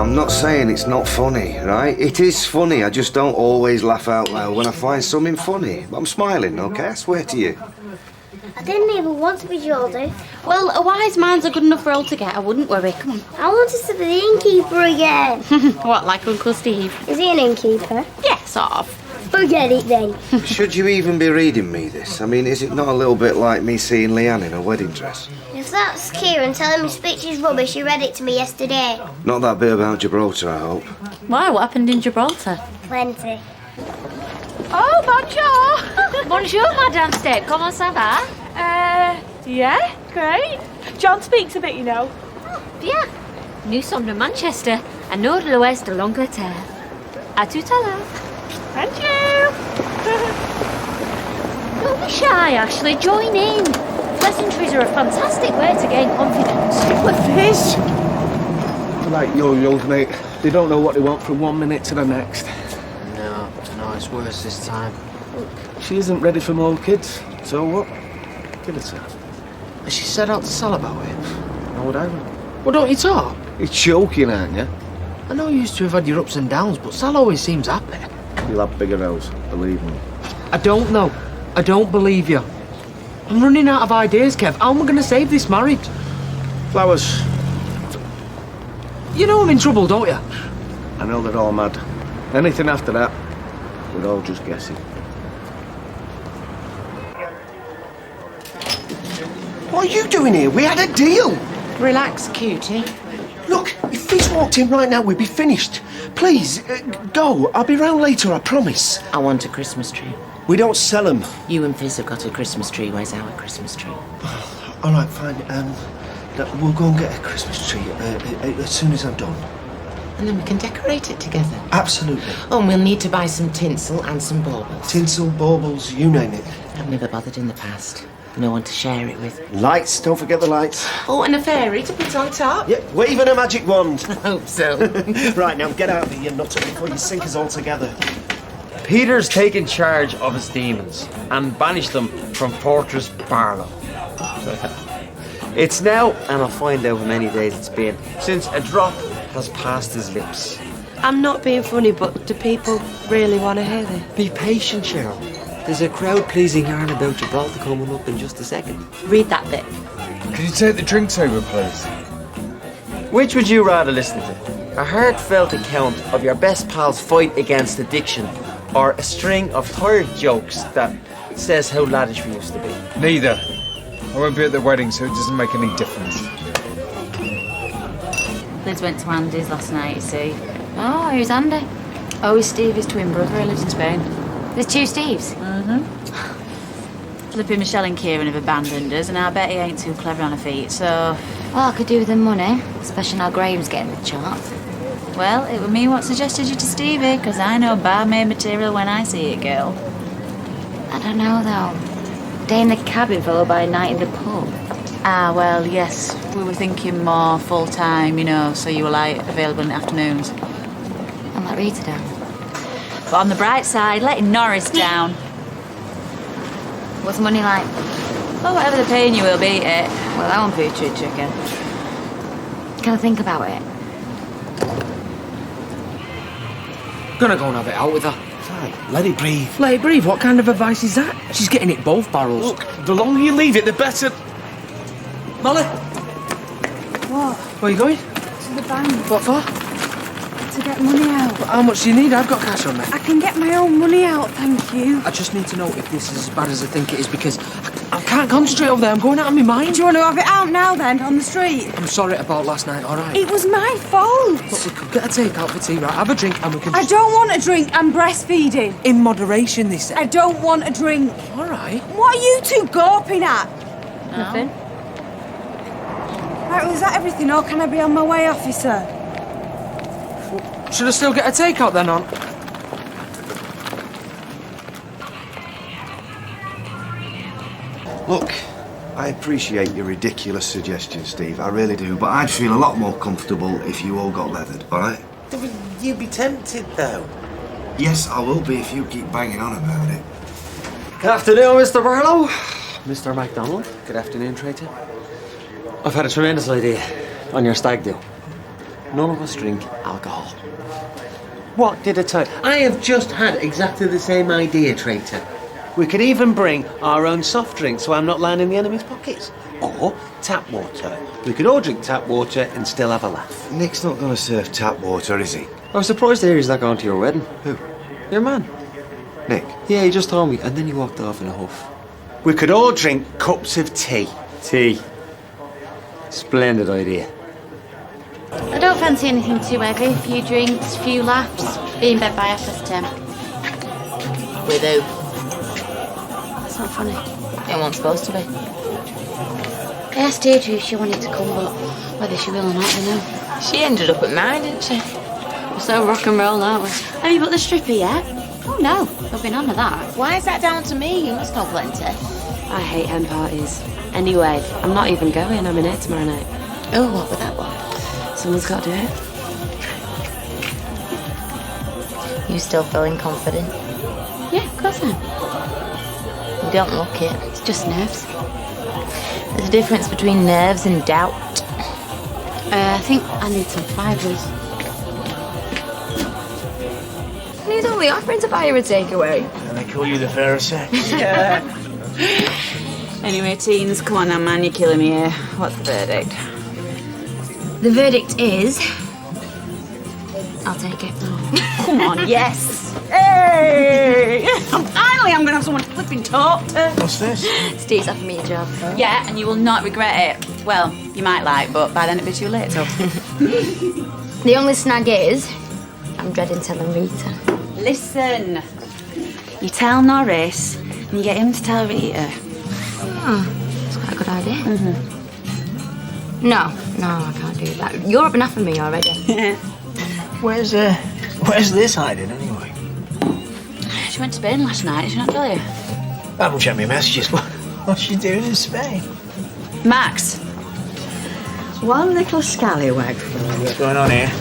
I'm not saying it's not funny, right? It is funny. I just don't always laugh out loud when I find something funny. I'm smiling, okay? I swear to you. I didn't even want to be Geordie. Well, a wise man's a good enough role to get. I wouldn't worry. Come on. I wanted to be the innkeeper again. What, like Uncle Steve? Is he an innkeeper? Yeah, sort of. Forget it then. Should you even be reading me this? I mean, is it not a little bit like me seeing Leanne in a wedding dress? If that's Kieran telling me speech is rubbish, he read it to me yesterday. Not that bit about Gibraltar, I hope. Why? What happened in Gibraltar? Plenty. Oh, bonjour! Bonjour, Madame Step. Comment ça va? Yeah, great. John speaks a bit, you know. Bien. Nous sommes de Manchester, à nord de l'ouest de l'Angleterre. À tout à l'heure. Thank you. Don't be shy, Ashley. Join in. Pleasantries are a fantastic way to gain confidence. What fish? Like yo-yos, mate. They don't know what they want from 1 minute to the next. No, it's worse this time. She isn't ready for more kids, so what? Give it to her. Has she set out to sell about it? How would I? Well, don't you talk? You're joking, aren't you? I know you used to have had your ups and downs, but Sal always seems happy. You'll have bigger house, believe me. I don't know. I don't believe you. I'm running out of ideas, Kev. How am I going to save this marriage? Flowers. You know I'm in trouble, don't you? I know they're all mad. Anything after that, we're all just guessing. What are you doing here? We had a deal. Relax, cutie. Look, if Fizz walked in right now, we'd be finished. Please, go. I'll be round later, I promise. I want a Christmas tree. We don't sell them. You and Fizz have got a Christmas tree. Where's our Christmas tree? All right, fine. We'll go and get a Christmas tree as soon as I'm done. And then we can decorate it together. Absolutely. Oh, and we'll need to buy some tinsel and some baubles. Tinsel, baubles, you name it. I've never bothered in the past. No one to share it with. Lights, don't forget the lights. Oh, and a fairy to put on top. Yeah, waving a magic wand. I hope so. Right, now get out of here, you nutter, before you sink us all together. Peter's taken charge of his demons and banished them from Fortress Barlow. It's now, and I'll find out how many days it's been, since a drop has passed his lips. I'm not being funny, but do people really want to hear this? Be patient, Cheryl. There's a crowd-pleasing yarn about Gibraltar coming up in just a second. Read that bit. Can you take the drinks over, please? Which would you rather listen to? A heartfelt account of your best pal's fight against addiction, or a string of tired jokes that says how laddish we used to be? Neither. I won't be at the wedding, so it doesn't make any difference. Liz went to Andy's last night, you see. Oh, who's Andy? Oh, he's Stevie's twin brother. He lives in Spain. There's two Steves? Mm-hmm. Flipping Michelle and Kieran have abandoned us, and I bet he ain't too clever on her feet, so... Well, I could do with the money, especially now Graham's getting the chart. Well, it was me what suggested you to Stevie, because I know bar-made material when I see it, girl. I don't know, though. Day in the cabin followed by a night in the pub. Ah, well, yes. We were thinking more full-time, you know, so you were, like, available in the afternoons. And let Rita down. But on the bright side, letting Norris down. What's the money like? Well, whatever they're paying you, we'll beat it. Well, that won't be a true chicken. Can I think about it? Gonna go and have it out with her. Fine, let it breathe. Let it breathe? What kind of advice is that? She's getting it both barrels. Look, the longer you leave it, the better. Molly? What? Where are you going? To the bank. What for? To get money out. How much do you need? I've got cash on me. I can get my own money out, thank you. I just need to know if this is as bad as I think it is, because I can't concentrate over there. I'm going out of my mind. Do you want to have it out now, then, on the street? I'm sorry about last night, all right? It was my fault. Look, get a takeout for tea, right? Have a drink and we can... I don't want a drink. I'm breastfeeding. In moderation, they say. I don't want a drink. All right. What are you two gawping at? Nothing. Right, well, is that everything, or can I be on my way, officer? Should I still get a takeout then, on? Look, I appreciate your ridiculous suggestion, Steve. I really do. But I'd feel a lot more comfortable if you all got leathered, all right? You'd be tempted, though. Yes, I will be if you keep banging on about it. Good afternoon, Mr. Barlow. Mr. MacDonald. Good afternoon, Traitor. I've had a tremendous idea on your stag do. none of us drink alcohol. What did I tell you? I have just had exactly the same idea, traitor. We could even bring our own soft drinks so I'm not lining the enemy's pockets. Or tap water. We could all drink tap water and still have a laugh. Nick's not going to serve tap water, is he? I was surprised to hear he's not going to your wedding. Who? Your man. Nick? Yeah, he just told me, and then he walked off in a huff. We could all drink cups of tea. Tea. Splendid idea. I don't fancy anything too heavy. A few drinks, a few laughs. Be in bed by 10:30. With who? That's not funny. It wasn't supposed to be. I asked Deirdre if she wanted to come, but whether she will or not, I know. She ended up at mine, didn't she? We're so rock and roll, aren't we? Have you got the stripper yet? Oh no, we've been on to that. Why is that down to me? You must know plenty. I hate hen parties. Anyway, I'm not even going. I'm in here tomorrow night. Oh, what with that one? Someone's got to do it. You still feeling confident? Yeah, of course I am. You don't look it. It's just nerves. There's a difference between nerves and doubt. I think I need some fibres. He's only offering to buy you a takeaway. And they call you the fair of sex. Anyway, teens, come on now, man, you're killing me here. What's the verdict? The verdict is... I'll take it. Come on, yes. Hey! Finally, I'm going to have someone to flipping talk to. What's this? Steve's offered me a job. Yeah, and you will not regret it. Well, you might but by then it'll be too late, so... The only snag is... I'm dreading telling Rita. Listen. You tell Norris, and you get him to tell Rita. That's quite a good idea. Mm-hmm. No, I can't do that. You're up enough for me already. Where's this hiding anyway? She went to Spain last night, did she not tell you? I haven't checked my messages. What's she doing in Spain? Max. One little scallywag for you. What's going on here?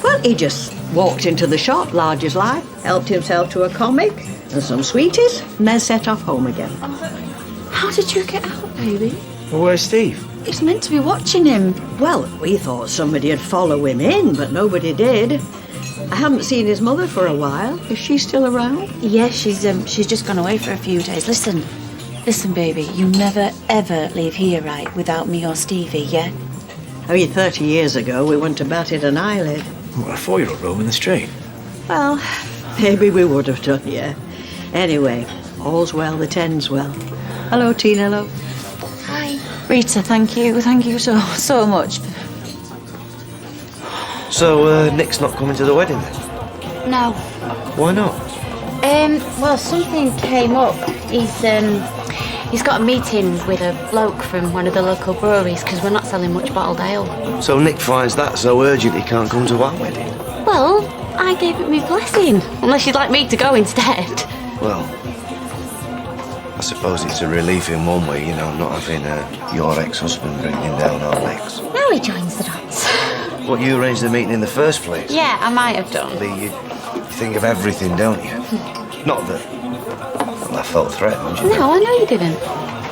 Well, he just walked into the shop, large as life, helped himself to a comic and some sweeties, and then set off home again. How did you get out, baby? Well, where's Steve? He's meant to be watching him. Well, we thought somebody'd follow him in, but nobody did. I haven't seen his mother for a while. Is she still around? Yeah, she's just gone away for a few days. Listen, baby, you never ever leave here, right, without me or Stevie, yeah? I mean, 30 years ago, we wouldn't have batted an eyelid. What, a 4-year-old roaming the street? Well, maybe we would have done, yeah. Anyway, all's well that ends well. Hello, Tina, love. Hi. Rita, thank you so much. So, Nick's not coming to the wedding then? No. Why not? Well, something came up. He's got a meeting with a bloke from one of the local breweries because we're not selling much bottled ale. So Nick finds that so urgent he can't come to our wedding? Well, I gave it my blessing. Unless you'd like me to go instead. Well, I suppose it's a relief in one way, not having your ex-husband bringing down our legs. Now he joins the dance. Well, you arranged the meeting in the first place. Yeah, I might have done. You think of everything, don't you? Not that I felt threatened, you know. No, I know you didn't.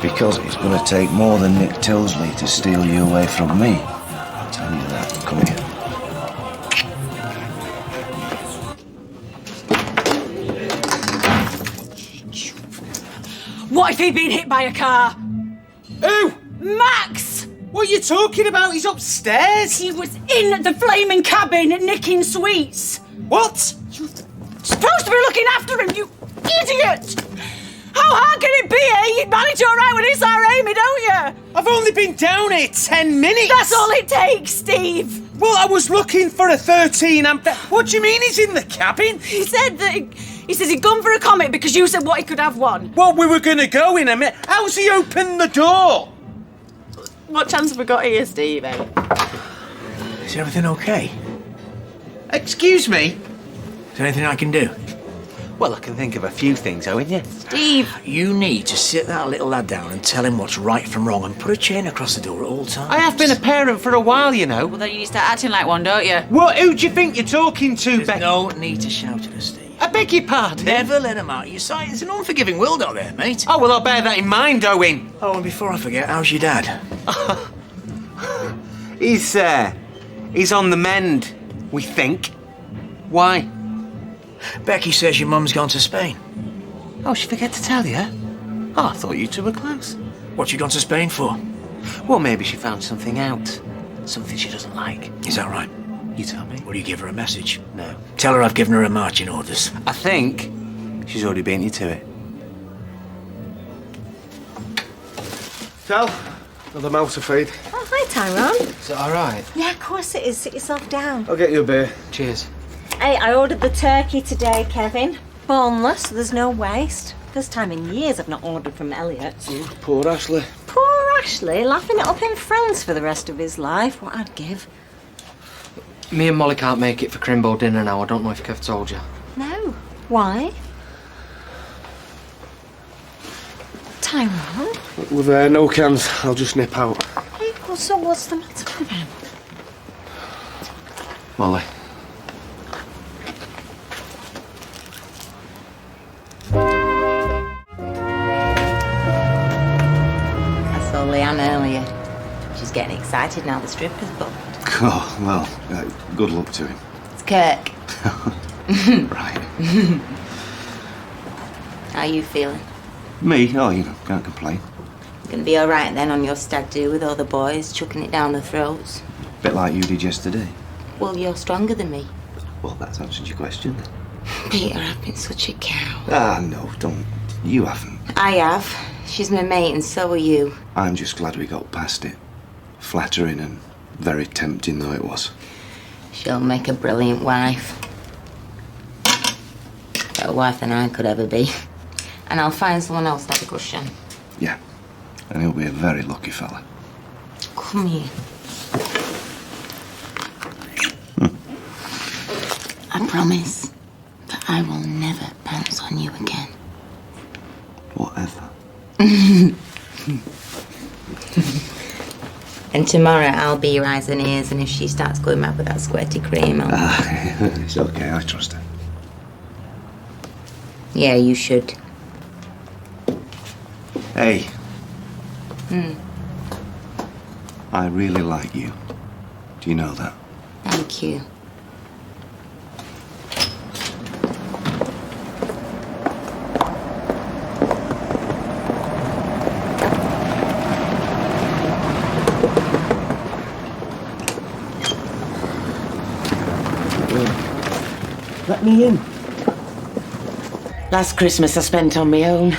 Because it's going to take more than Nick Tilsley to steal you away from me. I'll tell you that. Come here. What if he'd been hit by a car? Who? Max! What are you talking about? He's upstairs. He was in the flaming cabin nicking sweets. What? You're supposed to be looking after him, you idiot! How hard can it be, eh? You manage all right when it's our Amy, don't you? I've only been down here 10 minutes. That's all it takes, Steve. Well, I was looking for a 13 amp. What do you mean he's in the cabin? He said that he says he'd gone for a comic because you said what he could have one. Well, we were going to go in a minute. How's he opened the door? What chance have we got here, Steve? Is everything okay? Excuse me? Is there anything I can do? Well, I can think of a few things, Owen, yeah. Steve! You need to sit that little lad down and tell him what's right from wrong and put a chain across the door at all times. I have been a parent for a while, you know. Well, then you need to start acting like one, don't you? Well, who do you think you're talking to, There's Becky? no need to shout at us, Steve. I beg your pardon? Never let him out of your sight. It's an unforgiving world out there, mate. Oh, well, I'll bear that in mind, Oh, and before I forget, how's your dad? He's on the mend, we think. Why? Becky says your mum's gone to Spain. Oh, she forget to tell you? Oh, I thought you two were close. What's she gone to Spain for? Well, maybe she found something out. Something she doesn't like. Is that right? You tell me. Will you give her a message? No. Tell her I've given her her marching orders. I think she's already beaten you to it. Cal, another mouse to feed. Oh, hi, Tyrone. Is it all right? Yeah, of course it is. Sit yourself down. I'll get you a beer. Cheers. Hey, I ordered the turkey today, Kevin. Boneless, so there's no waste. First time in years I've not ordered from Elliot's. Poor Ashley. Poor Ashley, laughing it up in France for the rest of his life. What I'd give. Me and Molly can't make it for Crimbo dinner now. I don't know if Kev told you. No. Why? Tyrone? With no cans, I'll just nip out. Hey, well, so what's the matter with him? Molly. I saw Leanne earlier. She's getting excited now the stripper's booked. Oh, well, good luck to him. It's Kirk. Right. How are you feeling? Me? Oh, can't complain. Gonna be all right then on your stag do with all the boys chucking it down their throats? Bit like you did yesterday. Well, you're stronger than me. Well, that's answered your question. Peter, I've been such a cow. Ah, no, don't. You haven't. I have. She's my mate and so are you. I'm just glad we got past it. Flattering and very tempting though it was. She'll make a brilliant wife. Better wife than I could ever be. And I'll find someone else to have a cushion. Yeah. And he'll be a very lucky fella. Come here. I promise that I will never pounce on you again. Whatever. And tomorrow I'll be your eyes and ears, and if she starts going mad with that squirty cream, I'll... It's okay, I trust her. Yeah, you should. Hey. I really like you. Do you know that? Thank you. Let me in. Last Christmas I spent on my own.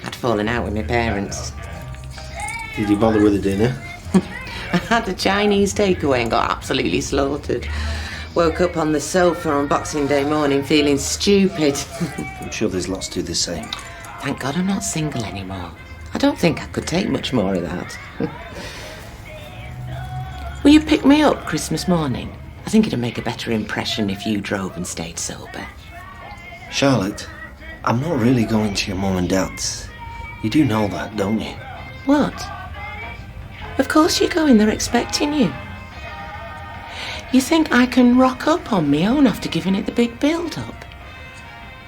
I'd fallen out with my parents. Did you bother with the dinner? I had a Chinese takeaway and got absolutely slaughtered. Woke up on the sofa on Boxing Day morning feeling stupid. I'm sure there's lots to do the same. Thank God I'm not single anymore. I don't think I could take much more of that. Will you pick me up Christmas morning? I think it'd make a better impression if you drove and stayed sober. Charlotte, I'm not really going to your mum and dad's. You do know that, don't you? What? Of course you're going, they're expecting you. You think I can rock up on my own after giving it the big build-up?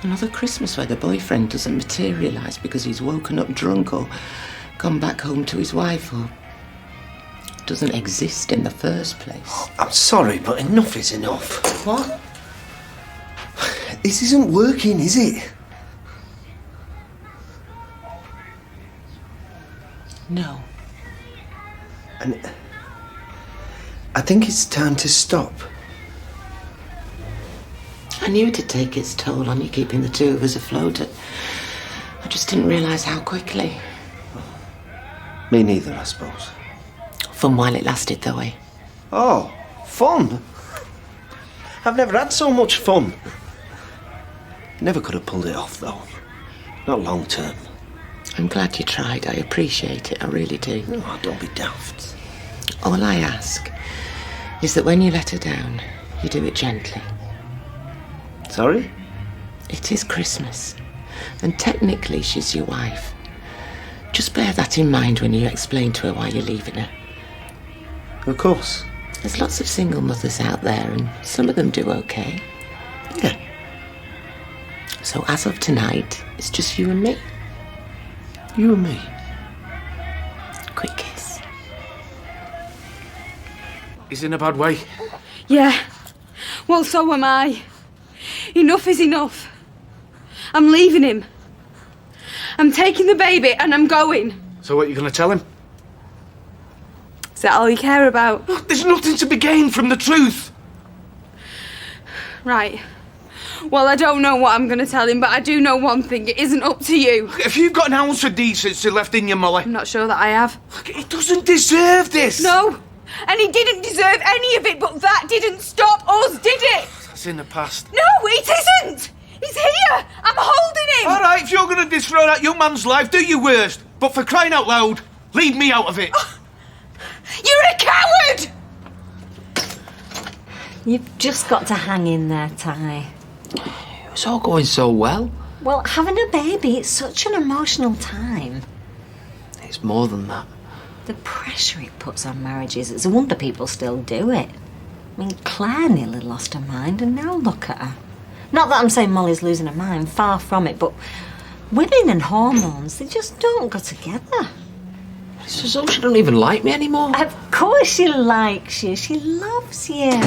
Another Christmas where the boyfriend doesn't materialise because he's woken up drunk or gone back home to his wife or doesn't exist in the first place. I'm sorry, but enough is enough. What? This isn't working, is it? No. And I think it's time to stop. I knew it'd take its toll on you keeping the two of us afloat. I just didn't realise how quickly. Me neither, I suppose. Fun while it lasted, though, eh? Oh, fun? I've never had so much fun. Never could have pulled it off, though. Not long term. I'm glad you tried. I appreciate it. I really do. Oh, don't be daft. All I ask is that when you let her down, you do it gently. Sorry? It is Christmas, and technically she's your wife. Just bear that in mind when you explain to her why you're leaving her. Of course. There's lots of single mothers out there, and some of them do okay. Yeah. So as of tonight, it's just you and me. You and me. Quick kiss. He's in a bad way. Yeah. Well, so am I. Enough is enough. I'm leaving him. I'm taking the baby and I'm going. So what are you going to tell him? Is that all you care about? Look, there's nothing to be gained from the truth. Right. Well, I don't know what I'm going to tell him, but I do know one thing. It isn't up to you. If you've got an ounce of decency left in you, Molly... I'm not sure that I have. Look, he doesn't deserve this. No. And he didn't deserve any of it, but that didn't stop us, did it? That's in the past. No, it isn't. He's here. I'm holding him. All right, if you're going to destroy that young man's life, do your worst. But for crying out loud, leave me out of it. You're a coward! You've just got to hang in there, Ty. It was all going so well. Well, having a baby, it's such an emotional time. It's more than that. The pressure it puts on marriages, it's a wonder people still do it. I mean, Claire nearly lost her mind, and now look at her. Not that I'm saying Molly's losing her mind, far from it, but women and hormones, they just don't go together. It's as though she don't even like me anymore. Of course she likes you. She loves you.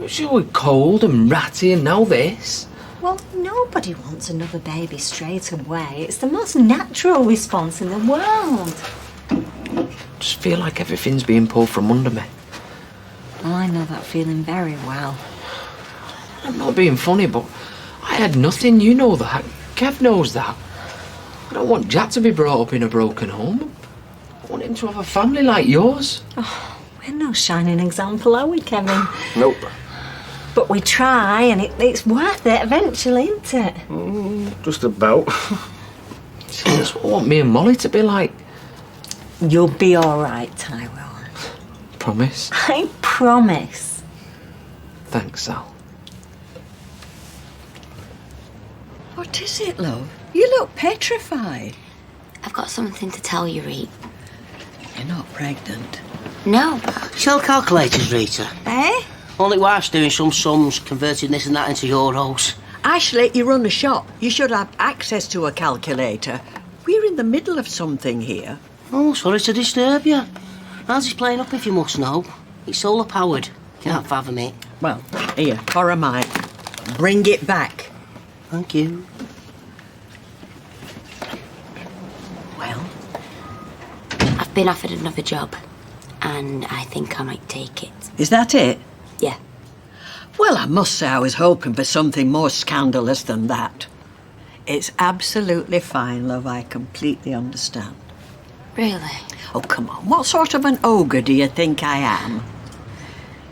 She was cold and ratty, and now this. Well, nobody wants another baby straight away. It's the most natural response in the world. I just feel like everything's being pulled from under me. Well, I know that feeling very well. I'm not being funny, but I had nothing. You know that. Kev knows that. I don't want Jack to be brought up in a broken home. I want him to have a family like yours. Oh, we're no shining example, are we, Kevin? Nope. But we try, and it's worth it eventually, isn't it? Just about. See, that's what I want me and Molly to be like. You'll be all right, Tyrone. Promise? I promise. Thanks, Sal. What is it, love? You look petrified. I've got something to tell you, Reet. You're not pregnant. No. Sell calculators, Rita. Eh? Only wife's doing some sums, converting this and that into euros. Ashley, you run a shop. You should have access to a calculator. We're in the middle of something here. Oh, sorry to disturb you. How's this playing up, if you must know? It's solar powered. Can't fathom it. Well, here, borrow mine. Bring it back. Thank you. Well? I've been offered another job, and I think I might take it. Is that it? Yeah. Well, I must say I was hoping for something more scandalous than that. It's absolutely fine, love. I completely understand. Really? Oh, come on. What sort of an ogre do you think I am?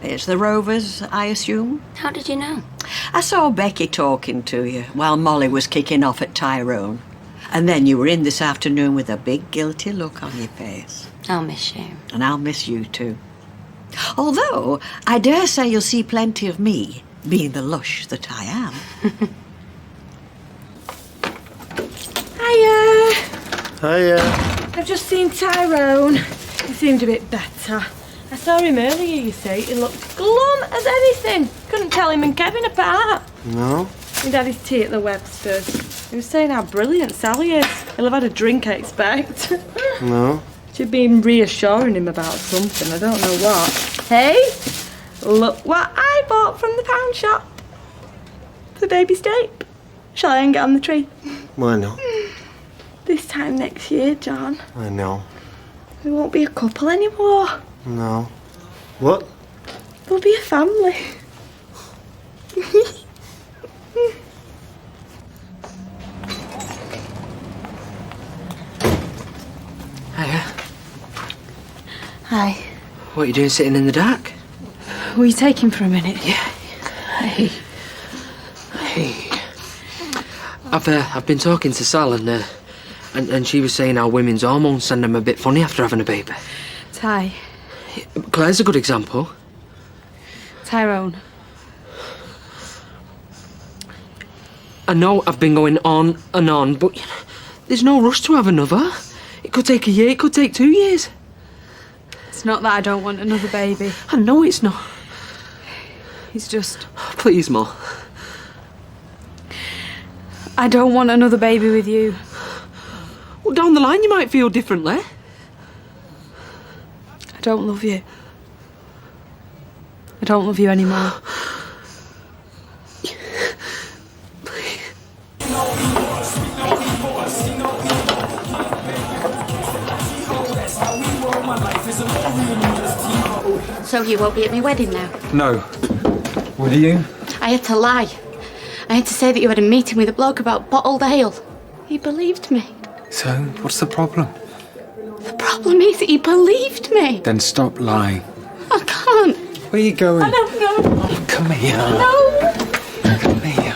It's the Rovers, I assume? How did you know? I saw Becky talking to you while Molly was kicking off at Tyrone. And then you were in this afternoon with a big guilty look on your face. I'll miss you. And I'll miss you too. Although, I dare say you'll see plenty of me, being the lush that I am. Hiya. Hiya. I've just seen Tyrone. He seemed a bit better. I saw him earlier, you see. He looked glum as anything. Couldn't tell him and Kevin apart. No? He had his tea at the Websters. He was saying how brilliant Sally is. He'll have had a drink, I expect. No? She'd been reassuring him about something, I don't know what. Hey, look what I bought from the pound shop. The baby steak. Shall I hang it on the tree? Why not? This time next year, John, I know. we won't be a couple anymore. No. What? We'll be a family. Hiya. Hi. What are you doing sitting in the dark? Will you take him for a minute? Yeah. Hey. I've been talking to Sal and she was saying how women's hormones send them a bit funny after having a baby. Ty. Claire's a good example. Tyrone. I know I've been going on and on, but you know, there's no rush to have another. It could take a year, it could take 2 years. It's not that I don't want another baby. I know it's not. It's just... Please, Ma. I don't want another baby with you. Well, down the line you might feel differently. I don't love you. I don't love you anymore. So you won't be at my wedding now? No. Will you? I had to lie. I had to say that you had a meeting with a bloke about bottled ale. He believed me. So, what's the problem? The problem is that he believed me. Then stop lying. I can't. Where are you going? I don't know. Oh, come here. No. Come here.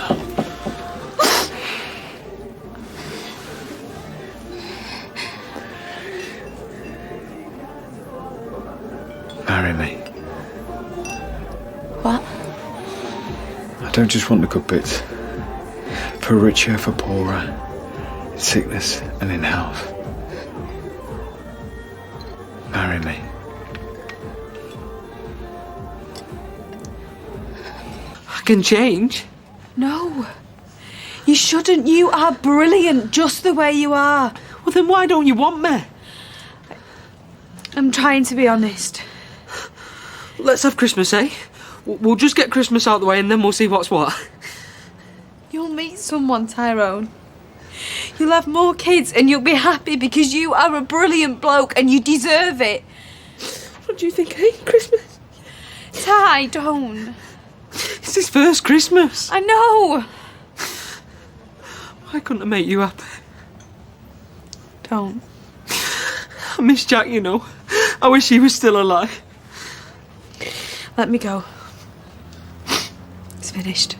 Marry me. What? I don't just want the good bits. For richer, for poorer, in sickness and in health. Marry me. I can change. No. You shouldn't. You are brilliant just the way you are. Well, then why don't you want me? I'm trying to be honest. Let's have Christmas, eh? We'll just get Christmas out of the way and then we'll see what's what. You'll meet someone, Tyrone. You'll have more kids and you'll be happy because you are a brilliant bloke and you deserve it. What do you think, eh? Christmas? Ty, don't. It's his first Christmas. I know. Why couldn't I make you happy? Don't. I miss Jack, you know. I wish he was still alive. Let me go. It's finished.